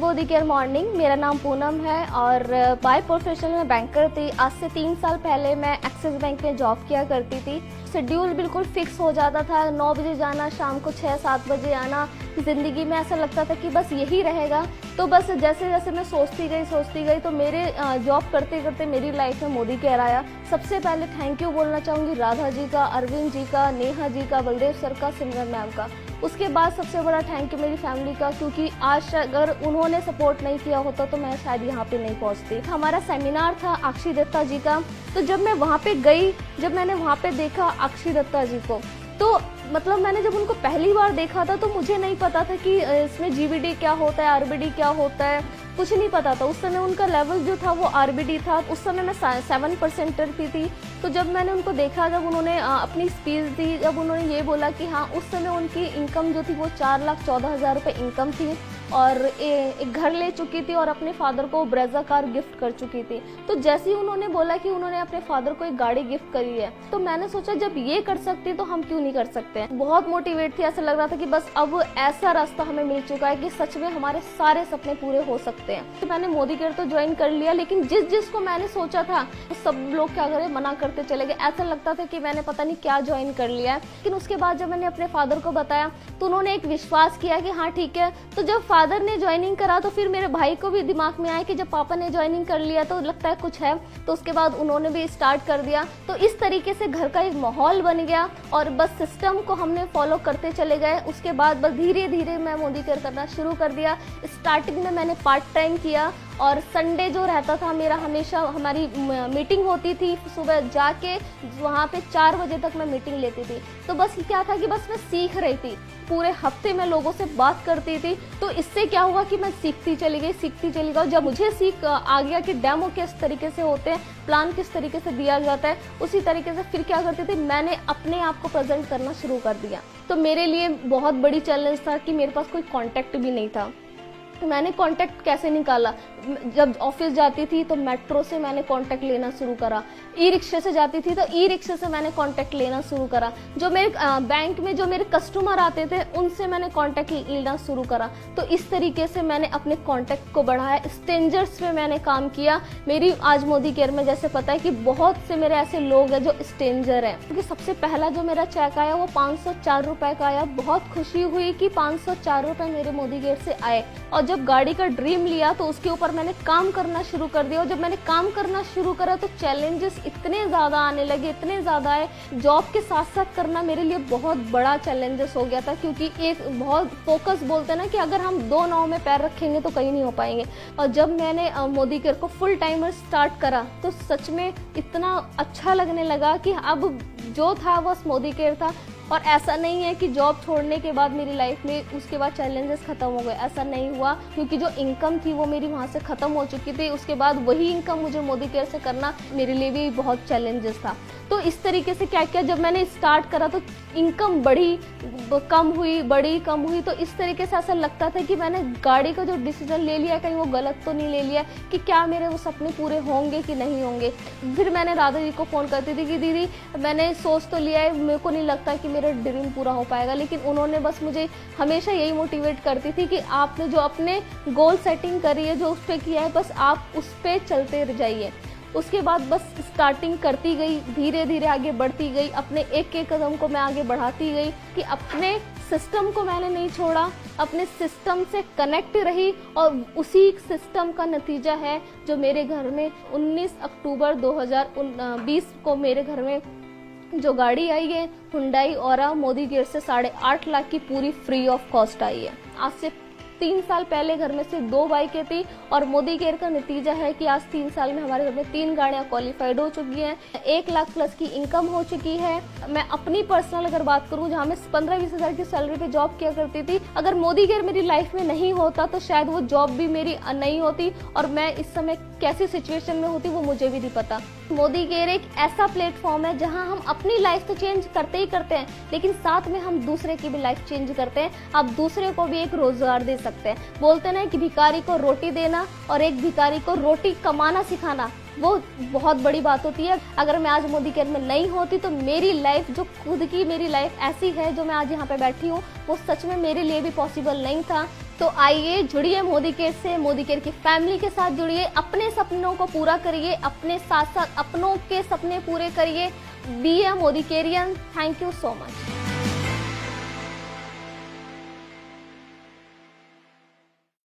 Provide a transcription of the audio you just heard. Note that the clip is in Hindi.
Modi care morning. मेरा नाम पूनम है और बाय प्रोफेशन में बैंकर थी। आज से 3 साल पहले मैं एक्सिस बैंक में जॉब किया करती थी। शेड्यूल बिल्कुल फिक्स हो जाता था, 9 बजे जाना, शाम को 6-7 बजे आना। ज़िंदगी में ऐसा लगता था कि बस यही रहेगा। तो बस जैसे जैसे मैं सोचती गई तो मेरे जॉब करते करते मेरी लाइफ में मोदी केयर आया। सबसे पहले थैंक यू बोलना चाहूँगी राधा जी का, अरविंद जी का, नेहा जी का, बलदेव सर का, सिमरन मैम का। उसके बाद सबसे बड़ा थैंक यू मेरी फैमिली का, क्योंकि आज अगर उन्होंने सपोर्ट नहीं किया होता तो मैं शायद यहाँ पे नहीं पहुँचती। हमारा सेमिनार था अक्षय दत्ता जी का, तो जब मैं वहाँ पे गई, जब मैंने वहाँ पे देखा अक्षय दत्ता जी को, तो मतलब मैंने जब उनको पहली बार देखा था तो मुझे नहीं पता था कि इसमें जीबीडी क्या होता है, आरबीडी क्या होता है, कुछ नहीं पता था। उस समय उनका लेवल जो था वो आरबीडी था। उस समय मैं 7% थी। तो जब मैंने उनको देखा, जब उन्होंने अपनी स्पीच दी, जब उन्होंने ये बोला कि हाँ, उस समय उनकी इनकम जो थी वो 4,14,000 रुपये इनकम थी और एक घर ले चुकी थी और अपने फादर को ब्रेजा कार गिफ्ट कर चुकी थी। तो जैसे ही उन्होंने बोला कि उन्होंने अपने फादर को एक गाड़ी गिफ्ट करी है, तो मैंने सोचा जब ये कर सकती तो हम क्यों नहीं कर सकते हैं। बहुत मोटिवेट थी, ऐसा लग रहा था कि बस अब ऐसा रास्ता हमें मिल चुका है कि सच में हमारे सारे सपने पूरे हो सकते हैं। तो मैंने मोदी केयर तो ज्वाइन कर लिया, लेकिन जिसको मैंने सोचा था तो सब लोग क्या करें, मना करते चले गए। ऐसा लगता था कि मैंने पता नहीं क्या ज्वाइन कर लिया है। लेकिन उसके बाद जब मैंने अपने फादर को बताया तो उन्होंने एक विश्वास किया कि हाँ ठीक है। तो जब फादर ने ज्वाइनिंग करा तो फिर मेरे भाई को भी दिमाग में आया कि जब पापा ने ज्वाइनिंग कर लिया तो लगता है कुछ है। तो उसके बाद उन्होंने भी स्टार्ट कर दिया। तो इस तरीके से घर का एक माहौल बन गया और बस सिस्टम को हमने फॉलो करते चले गए। उसके बाद बस धीरे धीरे मैं मोदी केयर करना शुरू कर दिया। स्टार्टिंग में मैंने पार्ट टाइम किया और संडे जो रहता था मेरा, हमेशा हमारी मीटिंग होती थी। सुबह जाके वहाँ पे 4 बजे तक मैं मीटिंग लेती थी। तो बस क्या था कि बस मैं सीख रही थी। पूरे हफ्ते मैं लोगों से बात करती थी। तो इससे क्या हुआ कि मैं सीखती चली गई। जब मुझे सीख आ गया कि डेमो किस तरीके से होते हैं, प्लान किस तरीके से दिया जाता है, उसी तरीके से फिर क्या करती थी, मैंने अपने आप को प्रेजेंट करना शुरू कर दिया। तो मेरे लिए बहुत बड़ी चैलेंज था कि मेरे पास कोई कॉन्टैक्ट भी नहीं था। तो मैंने कांटेक्ट कैसे निकाला, जब ऑफिस जाती थी तो मेट्रो से मैंने कांटेक्ट लेना शुरू करा। ई रिक्शे से जाती थी तो ई रिक्शे से मैंने कांटेक्ट लेना शुरू करा। जो मेरे बैंक में जो मेरे कस्टमर आते थे उनसे मैंने कांटेक्ट लेना शुरू करा। तो इस तरीके से मैंने अपने कांटेक्ट को बढ़ाया। स्ट्रेंजर्स पे मैंने काम किया। मेरी आज मोदी केयर में जैसे पता है कि बहुत से मेरे ऐसे लोग हैं जो स्ट्रेंजर हैं। क्योंकि सबसे पहला जो मेरा चेक आया वो 504 रुपए का आया। बहुत खुशी हुई कि 504 रुपए मेरे मोदी केयर से आए। और जब गाड़ी का ड्रीम लिया तो उसके ऊपर मैंने काम करना शुरू कर दिया। और जब मैंने काम करना शुरू करा तो चैलेंजेस इतने ज़्यादा आने लगे, इतने ज़्यादा है। जॉब के साथ साथ करना मेरे लिए बहुत बड़ा चैलेंजेस हो गया था, क्योंकि एक बहुत फोकस बोलते हैं ना कि अगर हम 2 नाव में पैर रखेंगे तो कहीं नहीं हो पाएंगे। और जब मैंने मोदी केयर को फुल टाइमर स्टार्ट करा तो सच में इतना अच्छा लगने लगा कि अब जो था बस मोदी केयर था। और ऐसा नहीं है कि जॉब छोड़ने के बाद मेरी लाइफ में उसके बाद चैलेंजेस खत्म हो गए, ऐसा नहीं हुआ। क्योंकि जो इनकम थी वो मेरी वहाँ से ख़त्म हो चुकी थी। उसके बाद वही इनकम मुझे मोदी केयर से करना मेरे लिए भी बहुत चैलेंजेस था। तो इस तरीके से क्या किया, जब मैंने स्टार्ट करा तो इनकम बढ़ी, कम हुई, बढ़ी, कम हुई। तो इस तरीके से ऐसा लगता था कि मैंने गाड़ी का जो डिसीजन ले लिया कहीं वो गलत तो नहीं ले लिया, कि क्या मेरे वो सपने पूरे होंगे कि नहीं होंगे। फिर मैंने राधा जी को फ़ोन करती थी कि दीदी मैंने सोच तो लिया है, मेरे को नहीं लगता कि मेरा ड्रीम पूरा हो पाएगा। लेकिन उन्होंने बस मुझे हमेशा यही मोटिवेट करती थी कि आपने जो अपने गोल सेटिंग करी है, जो उस पर किया है, बस आप उस पर चलते जाइए। उसके बाद बस स्टार्टिंग करती गई, धीरे धीरे आगे बढ़ती गई। अपने एक एक कदम को मैं आगे बढ़ाती गई कि अपने सिस्टम को मैंने नहीं छोड़ा, अपने सिस्टम से कनेक्ट रही। और उसी सिस्टम का नतीजा है जो मेरे घर में 19 अक्टूबर 2020 को मेरे घर में जो गाड़ी आई है, हुंडई ऑरा, मोदी केयर से 8.5 लाख की पूरी फ्री ऑफ कॉस्ट आई है। आज से 3 साल पहले घर में से 2 बाइकें थी और मोदी केयर का नतीजा है कि आज 3 साल में हमारे घर में 3 गाड़ियां क्वालिफाइड हो चुकी हैं। 1 लाख प्लस की इनकम हो चुकी है। मैं अपनी पर्सनल अगर बात करूं, जहां मैं 15-20 हज़ार की सैलरी पे जॉब किया करती थी, अगर मोदी केयर मेरी लाइफ में नहीं होता तो शायद वो जॉब भी मेरी नहीं होती और मैं इस समय कैसी सिचुएशन में होती वो मुझे भी नहीं पता। मोदी केयर एक ऐसा प्लेटफॉर्म है जहां हम अपनी लाइफ तो चेंज करते ही करते हैं, लेकिन साथ में हम दूसरे की भी लाइफ चेंज करते हैं। आप दूसरे को भी एक रोजगार दे सकते हैं। बोलते हैं ना कि भिखारी को रोटी देना और एक भिखारी को रोटी कमाना सिखाना, वो बहुत बड़ी बात होती है। अगर मैं आज मोदी केयर में नहीं होती तो मेरी लाइफ, जो खुद की मेरी लाइफ ऐसी है जो मैं आज यहाँ पे बैठी हूँ, वो सच में मेरे लिए भी पॉसिबल नहीं था। तो आइए जुड़िए मोदी केयर से, मोदी केयर की फैमिली के साथ जुड़िए, अपने सपनों को पूरा करिए, अपने साथ साथ अपनों के सपने पूरे करिए। बी ए मोदी केरियन। Thank you so much.